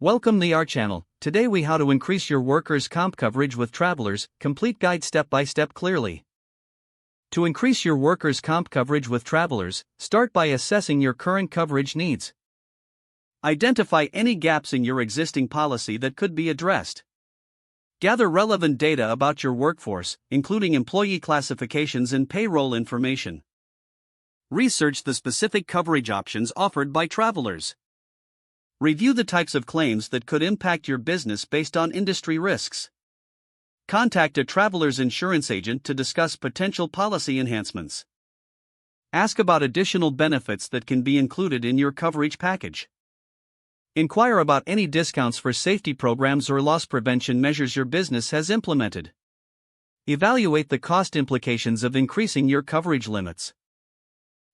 Welcome to our channel. Today we how to increase your workers' comp coverage with travelers, complete guide step by step clearly. To increase your workers' comp coverage with travelers, start by assessing your current coverage needs. Identify any gaps in your existing policy that could be addressed. Gather relevant data about your workforce, including employee classifications and payroll information. Research the specific coverage options offered by travelers. Review the types of claims that could impact your business based on industry risks. Contact a traveler's insurance agent to discuss potential policy enhancements. Ask about additional benefits that can be included in your coverage package. Inquire about any discounts for safety programs or loss prevention measures your business has implemented. Evaluate the cost implications of increasing your coverage limits.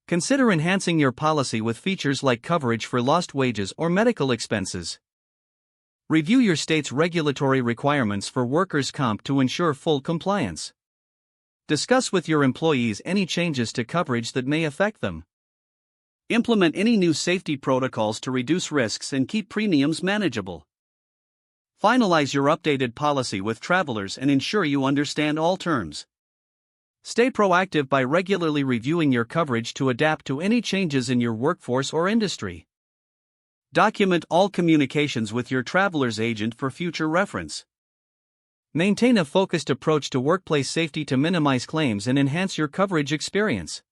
Consider enhancing your policy with features like coverage for lost wages or medical expenses. Review your state's regulatory requirements for workers' comp to ensure full compliance. Discuss with your employees any changes to coverage that may affect them. Implement any new safety protocols to reduce risks and keep premiums manageable. Finalize your updated policy with travelers and ensure you understand all terms. Stay proactive by regularly reviewing your coverage to adapt to any changes in your workforce or industry. Document all communications with your traveler's agent for future reference. Maintain a focused approach to workplace safety to minimize claims and enhance your coverage experience.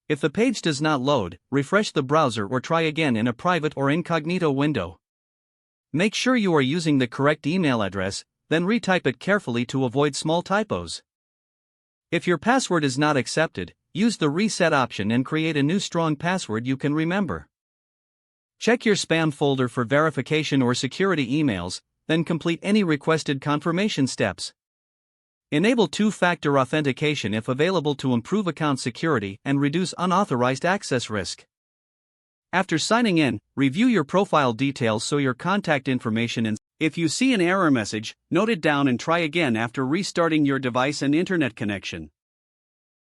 If the page does not load, refresh the browser or try again in a private or incognito window. Make sure you are using the correct email address, then retype it carefully to avoid small typos. If your password is not accepted, use the reset option and create a new strong password you can remember. Check your spam folder for verification or security emails, then complete any requested confirmation steps. Enable two-factor authentication if available to improve account security and reduce unauthorized access risk. After signing in, review your profile details so your contact information and if you see an error message, note it down and try again after restarting your device and internet connection.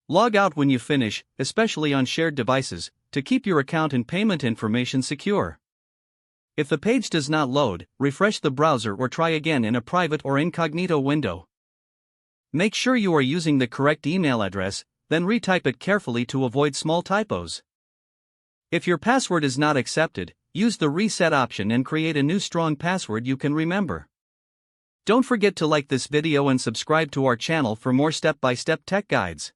Log out when you finish, especially on shared devices, to keep your account and payment information secure. If the page does not load, refresh the browser or try again in a private or incognito window. Make sure you are using the correct email address, then retype it carefully to avoid small typos. If your password is not accepted, use the reset option and create a new strong password you can remember. Don't forget to like this video and subscribe to our channel for more step-by-step tech guides.